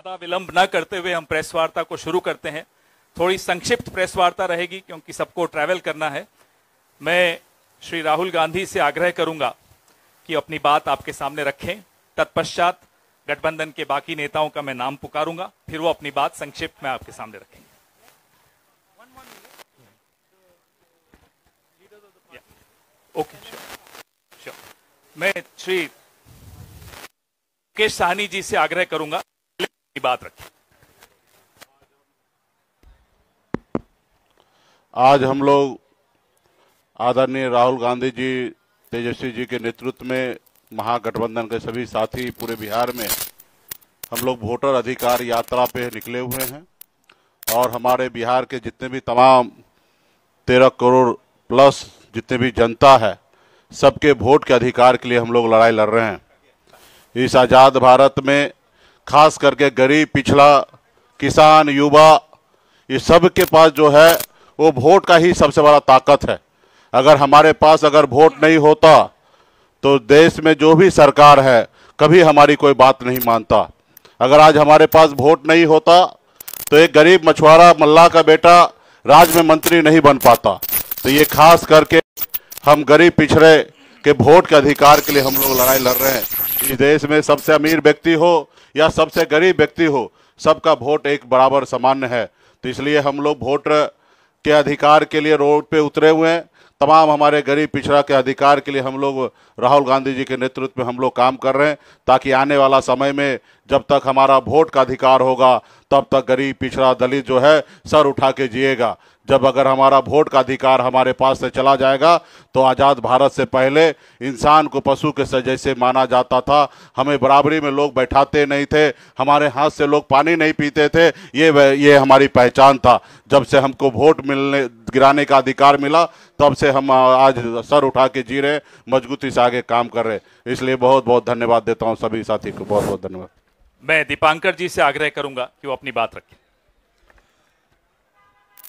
ज्यादा विलंब न करते हुए हम प्रेस वार्ता को शुरू करते हैं। थोड़ी संक्षिप्त प्रेस वार्ता रहेगी क्योंकि सबको ट्रैवल करना है। मैं श्री राहुल गांधी से आग्रह करूंगा कि अपनी बात आपके सामने रखें। तत्पश्चात गठबंधन के बाकी नेताओं का मैं नाम पुकारूंगा, फिर वो अपनी बात संक्षिप्त में आपके सामने रखेंगे। Okay, sure. मैं श्री मुकेश साहनी जी से आग्रह करूंगा अपनी बात रखें। आज हम लोग आदरणीय राहुल गांधी जी, तेजस्वी जी के नेतृत्व में महागठबंधन के सभी साथी पूरे बिहार में हम लोग वोटर अधिकार यात्रा पे निकले हुए हैं और हमारे बिहार के जितने भी तमाम 13 करोड़ प्लस जितने भी जनता है, सबके वोट के अधिकार के लिए हम लोग लड़ाई लड़ रहे हैं। इस आज़ाद भारत में खास करके गरीब, पिछड़ा, किसान, युवा, ये सब के पास जो है वो वोट का ही सबसे बड़ा ताकत है। अगर हमारे पास अगर वोट नहीं होता तो देश में जो भी सरकार है कभी हमारी कोई बात नहीं मानता। अगर आज हमारे पास वोट नहीं होता तो एक गरीब मछुआरा मल्लाह का बेटा राज्य में मंत्री नहीं बन पाता। तो ये खास करके हम गरीब पिछड़े के वोट के अधिकार के लिए हम लोग लड़ाई लड़ रहे हैं। इस देश में सबसे अमीर व्यक्ति हो या सबसे गरीब व्यक्ति हो, सबका वोट एक बराबर सामान्य है। तो इसलिए हम लोग वोट के अधिकार के लिए रोड पे उतरे हुए हैं। तमाम हमारे गरीब पिछड़ा के अधिकार के लिए हम लोग राहुल गांधी जी के नेतृत्व में हम लोग काम कर रहे हैं, ताकि आने वाला समय में जब तक हमारा वोट का अधिकार होगा तब तक गरीब, पिछड़ा, दलित जो है सर उठा के जिएगा। जब अगर हमारा वोट का अधिकार हमारे पास से चला जाएगा तो आज़ाद भारत से पहले इंसान को पशु के जैसे माना जाता था। हमें बराबरी में लोग बैठाते नहीं थे, हमारे हाथ से लोग पानी नहीं पीते थे। ये हमारी पहचान था। जब से हमको वोट गिराने का अधिकार मिला तब से हम आज सर उठा के जी रहे, मजबूती से आगे काम कर रहे। इसलिए बहुत बहुत धन्यवाद देता हूँ सभी साथी को, बहुत बहुत धन्यवाद। मैं दीपांकर जी से आग्रह करूंगा कि वो अपनी बात रखें।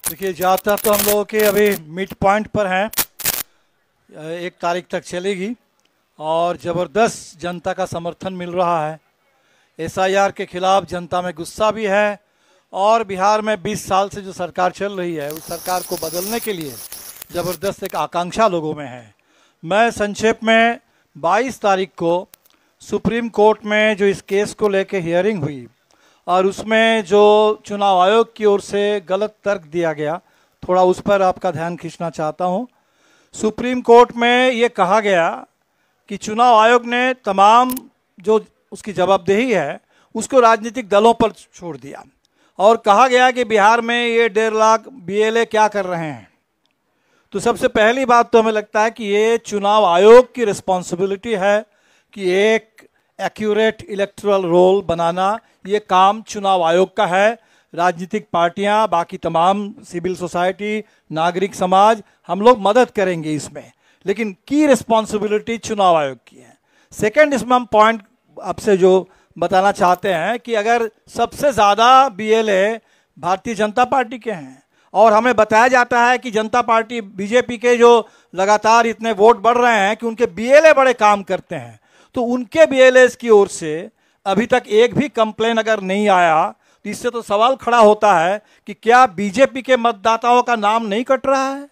देखिए, यात्रा तो हम लोगों के अभी मिड पॉइंट पर हैं, 1 तारीख तक चलेगी और ज़बरदस्त जनता का समर्थन मिल रहा है। SIR के खिलाफ जनता में गुस्सा भी है और बिहार में 20 साल से जो सरकार चल रही है उस सरकार को बदलने के लिए ज़बरदस्त एक आकांक्षा लोगों में है। मैं संक्षेप में 22 तारीख को सुप्रीम कोर्ट में जो इस केस को लेकर हियरिंग हुई और उसमें जो चुनाव आयोग की ओर से गलत तर्क दिया गया, थोड़ा उस पर आपका ध्यान खींचना चाहता हूं। सुप्रीम कोर्ट में ये कहा गया कि चुनाव आयोग ने तमाम जो उसकी जवाबदेही है उसको राजनीतिक दलों पर छोड़ दिया और कहा गया कि बिहार में ये 1.5 लाख BLA क्या कर रहे हैं। तो सबसे पहली बात तो हमें लगता है कि ये चुनाव आयोग की रिस्पॉन्सिबिलिटी है कि एक एक्यूरेट इलेक्टोरल रोल बनाना, ये काम चुनाव आयोग का है। राजनीतिक पार्टियां, बाकी तमाम सिविल सोसाइटी, नागरिक समाज, हम लोग मदद करेंगे इसमें, लेकिन की रिस्पॉन्सिबिलिटी चुनाव आयोग की है। सेकंड, इसमें हम पॉइंट आपसे जो बताना चाहते हैं कि अगर सबसे ज़्यादा BLA भारतीय जनता पार्टी के हैं और हमें बताया जाता है कि जनता पार्टी BJP के जो लगातार इतने वोट बढ़ रहे हैं कि उनके BLA बड़े काम करते हैं, तो उनके BLAs की ओर से अभी तक एक भी कंप्लेन अगर नहीं आया तो इससे तो सवाल खड़ा होता है कि क्या BJP के मतदाताओं का नाम नहीं कट रहा है?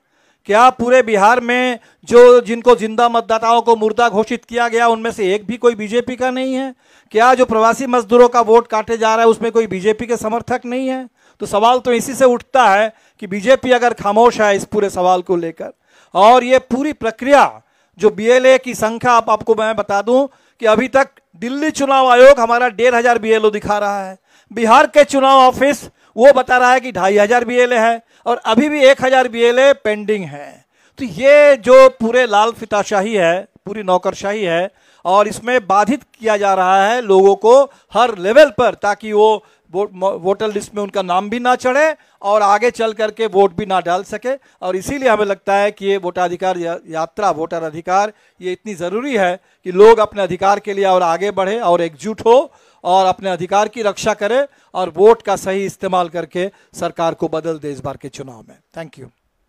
क्या पूरे बिहार में जो जिनको जिंदा मतदाताओं को मुर्दा घोषित किया गया उनमें से एक भी कोई BJP का नहीं है? क्या जो प्रवासी मजदूरों का वोट काटे जा रहा है उसमें कोई BJP के समर्थक नहीं है? तो सवाल तो इसी से उठता है कि BJP अगर खामोश है इस पूरे सवाल को लेकर, और ये पूरी प्रक्रिया जो BLA की संख्या आपको मैं बता दूं कि अभी तक दिल्ली चुनाव आयोग हमारा 1,500 BLO दिखा रहा है, बिहार के चुनाव ऑफिस वो बता रहा है कि 2,500 BLA है और अभी भी 1,000 BLA पेंडिंग है। तो ये जो पूरे लाल फिताशाही है, पूरी नौकरशाही है और इसमें बाधित किया जा रहा है लोगों को हर लेवल पर, ताकि वो वोटर लिस्ट में उनका नाम भी ना चढ़े और आगे चल करके वोट भी ना डाल सके। और इसीलिए हमें लगता है कि ये वोटाधिकार यात्रा, वोटर अधिकार, ये इतनी ज़रूरी है कि लोग अपने अधिकार के लिए और आगे बढ़े और एकजुट हो और अपने अधिकार की रक्षा करे और वोट का सही इस्तेमाल करके सरकार को बदल दे इस बार के चुनाव में। Thank you.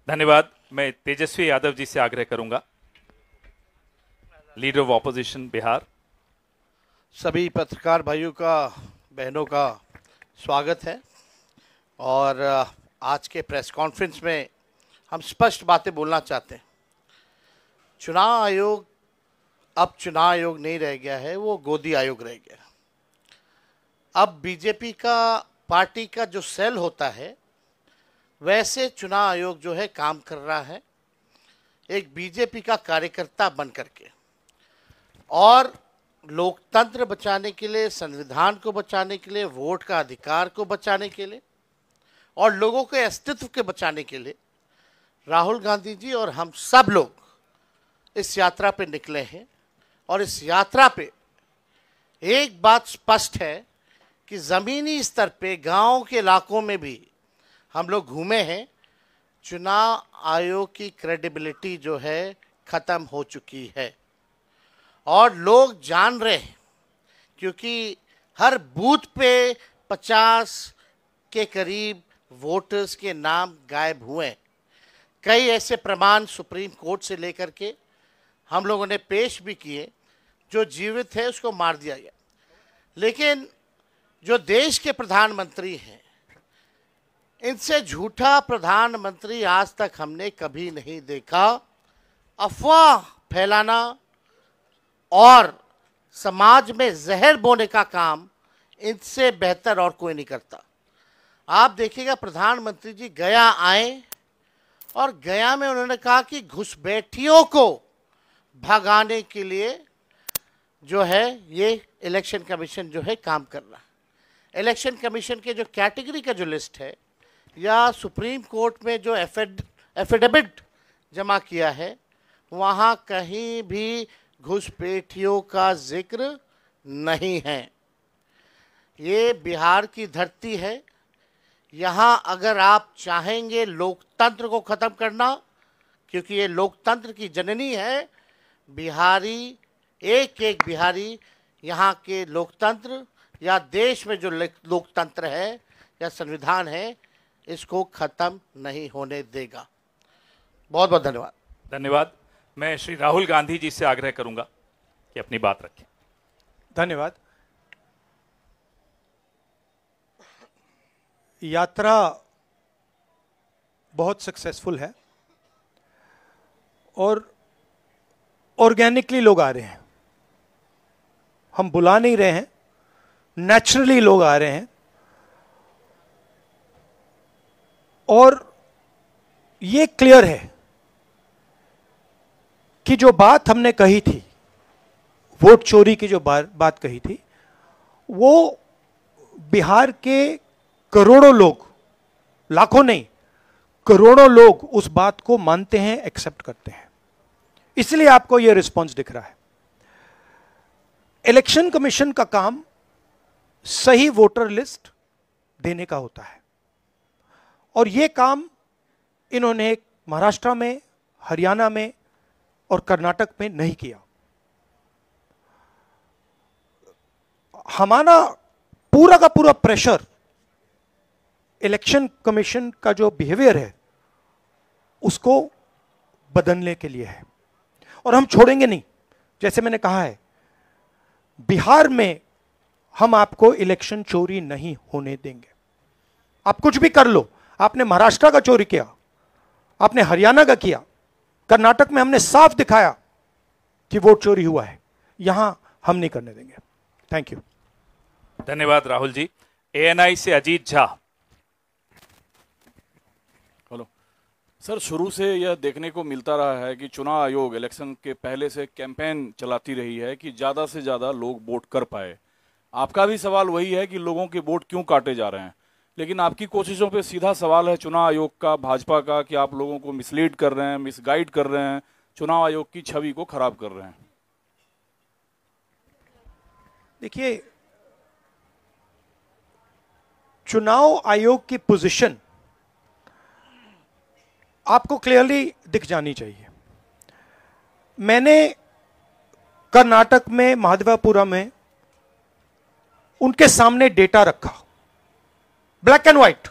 धन्यवाद। मैं तेजस्वी यादव जी से आग्रह करूंगा, लीडर ऑफ ऑपोजिशन बिहार। सभी पत्रकार भाइयों का, बहनों का स्वागत है। और आज के प्रेस कॉन्फ्रेंस में हम स्पष्ट बातें बोलना चाहते हैं। चुनाव आयोग अब चुनाव आयोग नहीं रह गया है, वो गोदी आयोग रह गया। अब बीजेपी का पार्टी का जो सेल होता है वैसे चुनाव आयोग जो है काम कर रहा है, एक बीजेपी का कार्यकर्ता बन करके, और लोकतंत्र बचाने के लिए, संविधान को बचाने के लिए, वोट का अधिकार को बचाने के लिए और लोगों के अस्तित्व के बचाने के लिए राहुल गांधी जी और हम सब लोग इस यात्रा पे निकले हैं। और इस यात्रा पे एक बात स्पष्ट है कि ज़मीनी स्तर पे गांव के इलाकों में भी हम लोग घूमे हैं। चुनाव आयोग की क्रेडिबिलिटी जो है ख़त्म हो चुकी है और लोग जान रहे हैं, क्योंकि हर बूथ पे 50 के करीब वोटर्स के नाम गायब हुए। कई ऐसे प्रमाण सुप्रीम कोर्ट से लेकर के हम लोगों ने पेश भी किए, जो जीवित है उसको मार दिया गया। लेकिन जो देश के प्रधानमंत्री हैं, इनसे झूठा प्रधानमंत्री आज तक हमने कभी नहीं देखा। अफवाह फैलाना और समाज में जहर बोने का काम इनसे बेहतर और कोई नहीं करता। आप देखिएगा, प्रधानमंत्री जी गया आए और गया में उन्होंने कहा कि घुसपैठियों को भगाने के लिए जो है ये इलेक्शन कमीशन जो है काम कर रहा है। इलेक्शन कमीशन के जो कैटेगरी का जो लिस्ट है या सुप्रीम कोर्ट में जो एफिडेविट जमा किया है, वहाँ कहीं भी घुसपैठियों का जिक्र नहीं है। ये बिहार की धरती है। यहाँ अगर आप चाहेंगे लोकतंत्र को ख़त्म करना, क्योंकि ये लोकतंत्र की जननी है, बिहारी एक एक बिहारी यहाँ के लोकतंत्र या देश में जो लोकतंत्र है या संविधान है, इसको ख़त्म नहीं होने देगा। बहुत बहुत धन्यवाद। धन्यवाद। मैं श्री राहुल गांधी जी से आग्रह करूंगा कि अपनी बात रखें। धन्यवाद। यात्रा बहुत सक्सेसफुल है और ऑर्गेनिकली लोग आ रहे हैं। हम बुला नहीं रहे हैं, नेचुरली लोग आ रहे हैं। और ये क्लियर है कि जो बात हमने कही थी, वोट चोरी की जो बात कही थी, वो बिहार के करोड़ों लोग, लाखों नहीं, करोड़ों लोग उस बात को मानते हैं, एक्सेप्ट करते हैं। इसलिए आपको यह रिस्पॉन्स दिख रहा है। इलेक्शन कमीशन का काम सही वोटर लिस्ट देने का होता है और यह काम इन्होंने महाराष्ट्र में, हरियाणा में और कर्नाटक में नहीं किया। हमारा पूरा का पूरा प्रेशर इलेक्शन कमीशन का जो बिहेवियर है उसको बदलने के लिए है और हम छोड़ेंगे नहीं। जैसे मैंने कहा है, बिहार में हम आपको इलेक्शन चोरी नहीं होने देंगे। आप कुछ भी कर लो, आपने महाराष्ट्र का चोरी किया, आपने हरियाणा का किया, कर्नाटक में हमने साफ दिखाया कि वोट चोरी हुआ है, यहां हम नहीं करने देंगे। Thank you. धन्यवाद राहुल जी। एएनआई से अजीत झा। हेलो सर, शुरू से यह देखने को मिलता रहा है कि चुनाव आयोग इलेक्शन के पहले से कैंपेन चलाती रही है कि ज़्यादा से ज़्यादा लोग वोट कर पाए। आपका भी सवाल वही है कि लोगों के वोट क्यों काटे जा रहे हैं, लेकिन आपकी कोशिशों पे सीधा सवाल है चुनाव आयोग का, भाजपा का, कि आप लोगों को मिसलीड कर रहे हैं, मिसगाइड कर रहे हैं, चुनाव आयोग की छवि को खराब कर रहे हैं। देखिए, चुनाव आयोग की पोजीशन आपको क्लियरली दिख जानी चाहिए। मैंने कर्नाटक में, महादेवपुरम में उनके सामने डेटा रखा, ब्लैक एंड व्हाइट।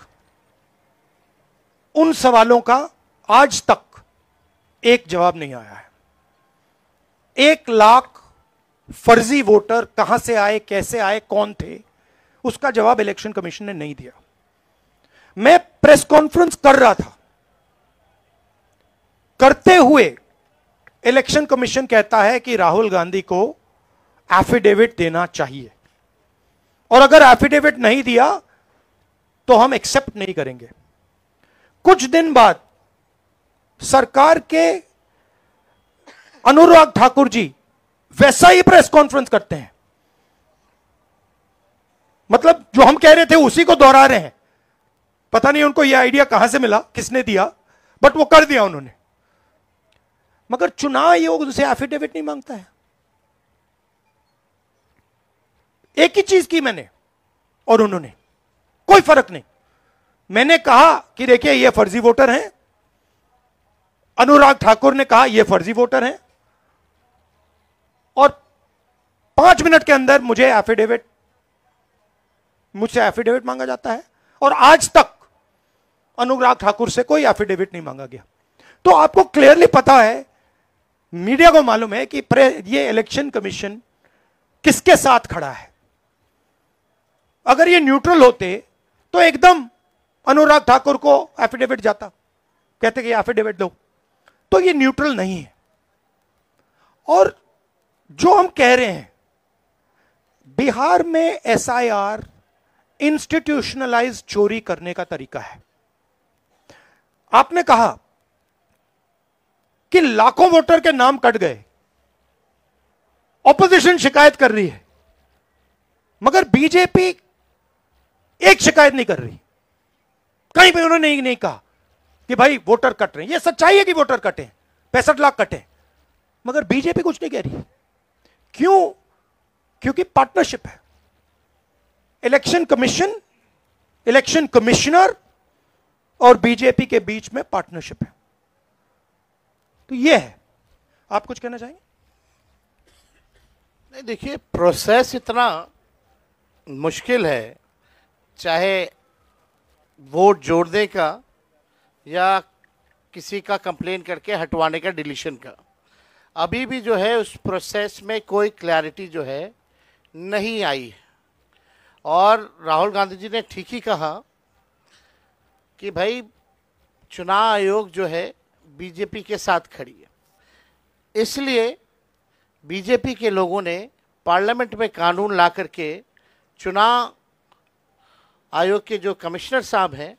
उन सवालों का आज तक एक जवाब नहीं आया है। 1 लाख फर्जी वोटर कहां से आए, कैसे आए, कौन थे, उसका जवाब इलेक्शन कमीशन ने नहीं दिया। मैं प्रेस कॉन्फ्रेंस कर रहा था, करते हुए इलेक्शन कमीशन कहता है कि राहुल गांधी को एफिडेविट देना चाहिए, और अगर एफिडेविट नहीं दिया तो हम एक्सेप्ट नहीं करेंगे। कुछ दिन बाद सरकार के अनुराग ठाकुर जी वैसा ही प्रेस कॉन्फ्रेंस करते हैं, मतलब जो हम कह रहे थे उसी को दोहरा रहे हैं। पता नहीं उनको यह आइडिया कहां से मिला, किसने दिया, बट वो कर दिया उन्होंने। मगर चुनाव आयोग उनसे एफिडेविट नहीं मांगता है। एक ही चीज की मैंने और उन्होंने, कोई फर्क नहीं। मैंने कहा कि देखिए ये फर्जी वोटर हैं, अनुराग ठाकुर ने कहा ये फर्जी वोटर हैं, और 5 मिनट के अंदर मुझसे एफिडेविट मांगा जाता है, और आज तक अनुराग ठाकुर से कोई एफिडेविट नहीं मांगा गया। तो आपको क्लियरली पता है, मीडिया को मालूम है कि ये इलेक्शन कमीशन किसके साथ खड़ा है। अगर ये न्यूट्रल होते तो एकदम अनुराग ठाकुर को एफिडेविट जाता, कहते कि एफिडेविट दो। तो ये न्यूट्रल नहीं है। और जो हम कह रहे हैं, बिहार में एसआईआर इंस्टीट्यूशनलाइज चोरी करने का तरीका है। आपने कहा कि लाखों वोटर के नाम कट गए, ऑपोजिशन शिकायत कर रही है, मगर बीजेपी एक शिकायत नहीं कर रही। कहीं भी उन्होंने नहीं कहा कि भाई वोटर कट रहे हैं। यह सच्चाई है कि वोटर कटे, 65 लाख कटे, मगर बीजेपी कुछ नहीं कह रही। क्यों? क्योंकि पार्टनरशिप है। इलेक्शन कमीशन, इलेक्शन कमिश्नर और बीजेपी के बीच में पार्टनरशिप है। तो यह है। आप कुछ कहना चाहेंगे? नहीं, देखिए प्रोसेस इतना मुश्किल है, चाहे वोट जोड़ने का या किसी का कंप्लेन करके हटवाने का, डिलीशन का, अभी भी जो है उस प्रोसेस में कोई क्लैरिटी जो है नहीं आई है। और राहुल गांधी जी ने ठीक ही कहा कि भाई चुनाव आयोग जो है बीजेपी के साथ खड़ी है, इसलिए बीजेपी के लोगों ने पार्लियामेंट में कानून ला करके चुनाव आयोग के जो कमिश्नर साहब हैं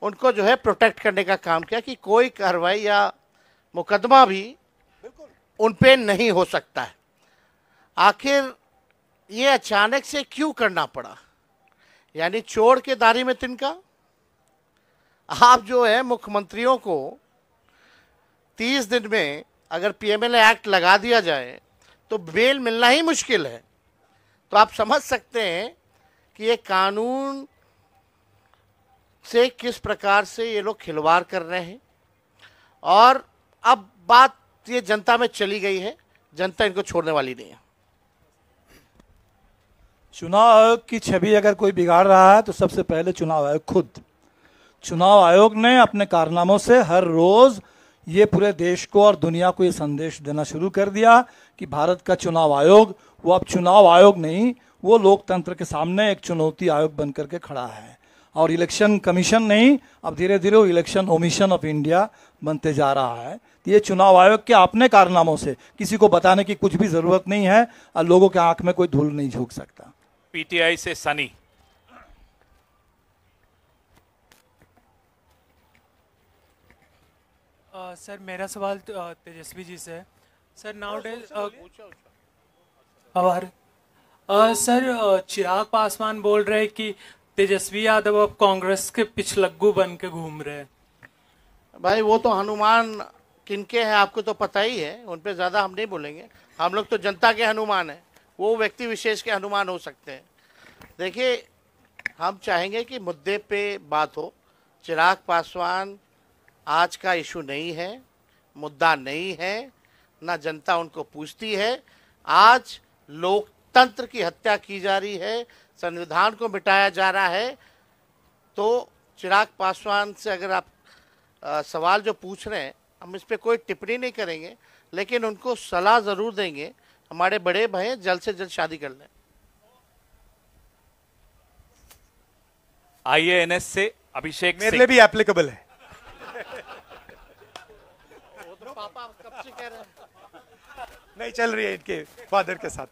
उनको जो है प्रोटेक्ट करने का काम किया कि कोई कार्रवाई या मुकदमा भी उन पे नहीं हो सकता है। आखिर ये अचानक से क्यों करना पड़ा? यानी चोर के दाढ़ी में तिनका। आप जो है मुख्यमंत्रियों को 30 दिन में अगर पीएमएलए एक्ट लगा दिया जाए तो बेल मिलना ही मुश्किल है। तो आप समझ सकते हैं कि ये कानून से किस प्रकार से ये लोग खिलवाड़ कर रहे हैं। और अब बात ये जनता में चली गई है, जनता इनको छोड़ने वाली नहीं है। चुनाव आयोग की छवि अगर कोई बिगाड़ रहा है तो सबसे पहले चुनाव आयोग खुद। चुनाव आयोग ने अपने कारनामों से हर रोज ये पूरे देश को और दुनिया को ये संदेश देना शुरू कर दिया कि भारत का चुनाव आयोग वो अब चुनाव आयोग नहीं, वो लोकतंत्र के सामने एक चुनौती आयोग बनकर के खड़ा है। और इलेक्शन कमीशन नहीं, अब धीरे धीरे वो इलेक्शन ओमिशन ऑफ इंडिया बनते जा रहा है। तो ये चुनाव आयोग के अपने कारनामों से किसी को बताने की कुछ भी जरूरत नहीं है, और लोगों के आंख में कोई धूल नहीं झोंक सकता। पीटीआई से सनी। सर मेरा सवाल तेजस्वी जी से है। Sir nowadays sir Chirag Paswan बोल रहे हैं कि तेजस्वी यादव अब कांग्रेस के पिछलग्गू बन के घूम रहे हैं। भाई वो तो हनुमान किनके हैं आपको तो पता ही है, उन पे ज़्यादा हम नहीं बोलेंगे। हम लोग तो जनता के हनुमान हैं, वो व्यक्ति विशेष के हनुमान हो सकते हैं। देखिए हम चाहेंगे कि मुद्दे पे बात हो। चिराग पासवान आज का इशू नहीं है, मुद्दा नहीं है, ना जनता उनको पूछती है। आज लोकतंत्र की हत्या की जा रही है, संविधान को मिटाया जा रहा है। तो चिराग पासवान से अगर आप सवाल जो पूछ रहे हैं, हम इस पर कोई टिप्पणी नहीं करेंगे, लेकिन उनको सलाह ज़रूर देंगे। हमारे बड़े भाई जल्द से जल्द शादी कर लें। IANS से अभिषेक मेरे सिंह। लिए भी एप्लीकेबल है। पापा कब से कह रहे हैं? नहीं चल रही है इनके फादर के साथ।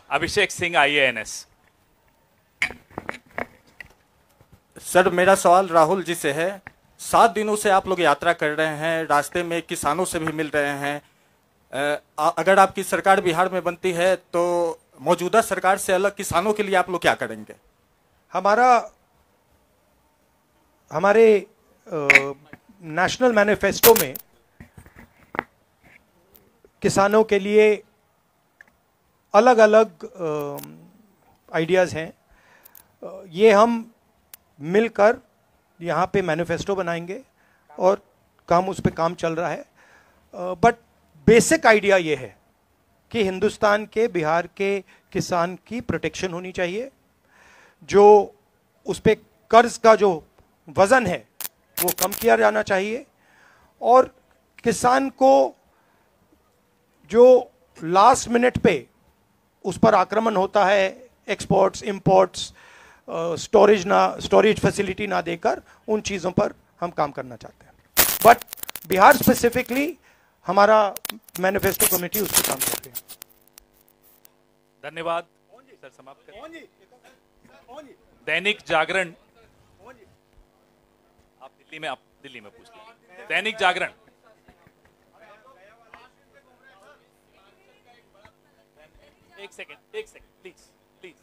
अभिषेक सिंह IANS। सर मेरा सवाल राहुल जी से है। 7 दिनों से आप लोग यात्रा कर रहे हैं, रास्ते में किसानों से भी मिल रहे हैं। अगर आपकी सरकार बिहार में बनती है तो मौजूदा सरकार से अलग किसानों के लिए आप लोग क्या करेंगे? हमारे नेशनल मैनिफेस्टो में किसानों के लिए अलग अलग आइडियाज़ हैं। ये हम मिलकर यहाँ पे मैनिफेस्टो बनाएंगे और उस पे काम चल रहा है। बट बेसिक आइडिया ये है कि हिंदुस्तान के, बिहार के किसान की प्रोटेक्शन होनी चाहिए। जो उस पे कर्ज का जो वजन है वो कम किया जाना चाहिए, और किसान को जो लास्ट मिनट पे उस पर आक्रमण होता है, एक्सपोर्ट्स, इंपोर्ट्स, स्टोरेज फैसिलिटी ना देकर, उन चीज़ों पर हम काम करना चाहते हैं। बट बिहार स्पेसिफिकली हमारा मैनिफेस्टो कमेटी उस पर काम कर रही है। धन्यवाद सर, समाप्त करें। दैनिक जागरण, आप दिल्ली में पूछ लीजिए। दैनिक जागरण, एक सेकंड प्लीज प्लीज।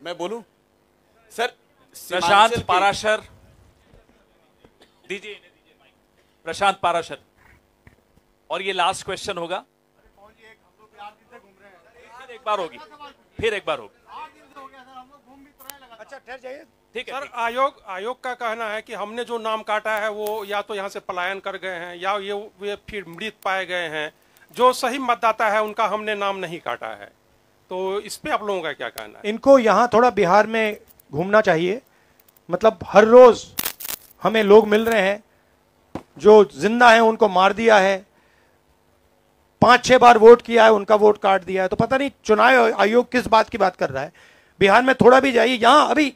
मैं बोलूं सर? प्रशांत पाराशर, दीजिए माइक। प्रशांत पाराशर, और ये लास्ट क्वेश्चन होगा। फिर एक बार होगी। अच्छा ठहर जाइए। ठीक है सर, आयोग का कहना है कि हमने जो नाम काटा है वो या तो यहाँ से पलायन कर गए हैं या वे फिर मृत पाए गए हैं। जो सही मतदाता है उनका हमने नाम नहीं काटा है। तो इस पे आप लोगों का क्या कहना है? इनको यहाँ थोड़ा बिहार में घूमना चाहिए। मतलब हर रोज हमें लोग मिल रहे हैं जो जिंदा हैं, उनको मार दिया है, 5-6 बार वोट किया है, उनका वोट काट दिया है। तो पता नहीं चुनाव आयोग किस बात की बात कर रहा है। बिहार में थोड़ा भी जाइए। यहाँ अभी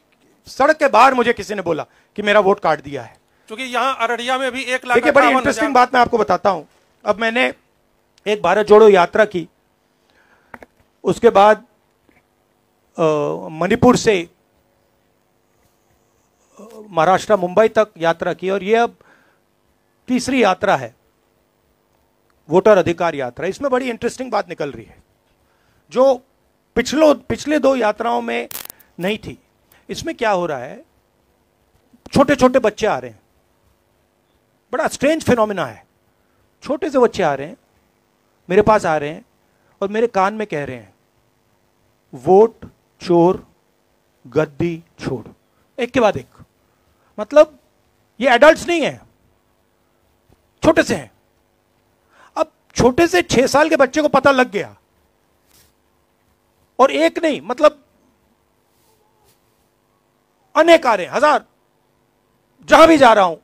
सड़क के बाहर मुझे किसी ने बोला कि मेरा वोट काट दिया है। क्योंकि यहाँ अररिया में भी 1 लाख। देखिए, बड़ी इंटरेस्टिंग बात मैं आपको बताता हूं। अब मैंने एक भारत जोड़ो यात्रा की, उसके बाद मणिपुर से महाराष्ट्र मुंबई तक यात्रा की, और ये अब तीसरी यात्रा है, वोटर अधिकार यात्रा। इसमें बड़ी इंटरेस्टिंग बात निकल रही है जो पिछले 2 यात्राओं में नहीं थी। इसमें क्या हो रहा है, छोटे छोटे बच्चे आ रहे हैं। बड़ा स्ट्रेंज फिनोमिना है। छोटे से बच्चे आ रहे हैं, मेरे पास आ रहे हैं और मेरे कान में कह रहे हैं, वोट चोर गद्दी छोड़, एक के बाद एक। मतलब ये एडल्ट्स नहीं है, छोटे से हैं। अब छोटे से 6 साल के बच्चे को पता लग गया, और एक नहीं, मतलब अनेक आ रहे हैं, 1000। जहां भी जा रहा हूं,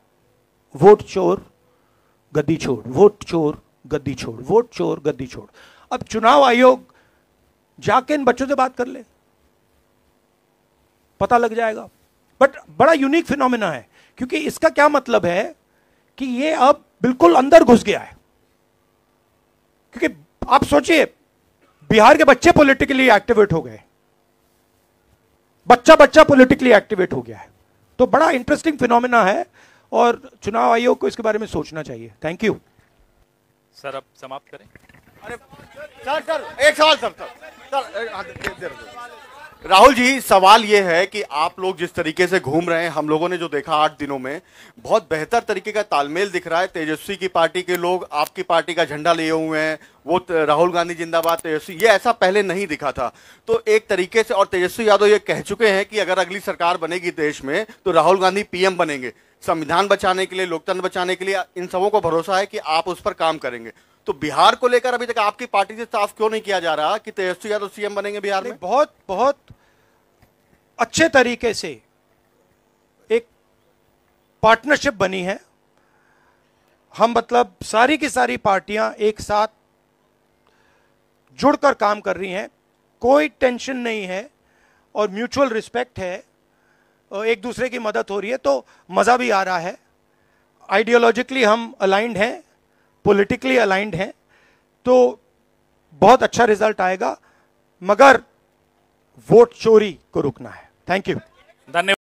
वोट चोर गद्दी छोड़, वोट चोर गद्दी छोड़, वोट चोर गद्दी छोड़। अब चुनाव आयोग जाके इन बच्चों से बात कर ले, पता लग जाएगा। बट बड़ा यूनिक फिनोमिना है, क्योंकि इसका क्या मतलब है कि ये अब बिल्कुल अंदर घुस गया है। क्योंकि आप सोचिए, बिहार के बच्चे पॉलिटिकली एक्टिवेट हो गए, बच्चा पॉलिटिकली एक्टिवेट हो गया है। तो बड़ा इंटरेस्टिंग फिनोमिना है, और चुनाव आयोग को इसके बारे में सोचना चाहिए। Thank you sir. अब समाप्त करें। अरे सर एक सवाल सर राहुल जी, सवाल ये है कि आप लोग जिस तरीके से घूम रहे हैं, हम लोगों ने जो देखा 8 दिनों में, बहुत बेहतर तरीके का तालमेल दिख रहा है। तेजस्वी की पार्टी के लोग आपकी पार्टी का झंडा लिए हुए हैं, वो राहुल गांधी जिंदाबाद तेजस्वी, ये ऐसा पहले नहीं दिखा था। तो एक तरीके से, और तेजस्वी यादव ये कह चुके हैं कि अगर अगली सरकार बनेगी देश में तो राहुल गांधी पीएम बनेंगे। संविधान बचाने के लिए, लोकतंत्र बचाने के लिए इन सबों को भरोसा है कि आप उस पर काम करेंगे। तो बिहार को लेकर अभी तक आपकी पार्टी से साफ क्यों नहीं किया जा रहा कि तेजस्वी यादव सीएम बनेंगे बिहार में? बहुत अच्छे तरीके से एक पार्टनरशिप बनी है। हम मतलब सारी की सारी पार्टियां एक साथ जुड़कर काम कर रही हैं, कोई टेंशन नहीं है और म्यूचुअल रिस्पेक्ट है और एक दूसरे की मदद हो रही है, तो मज़ा भी आ रहा है। आइडियोलॉजिकली हम अलाइंड हैं, पॉलिटिकली अलाइंड हैं, तो बहुत अच्छा रिजल्ट आएगा, मगर वोट चोरी को रुकना है। Thank you. धन्यवाद।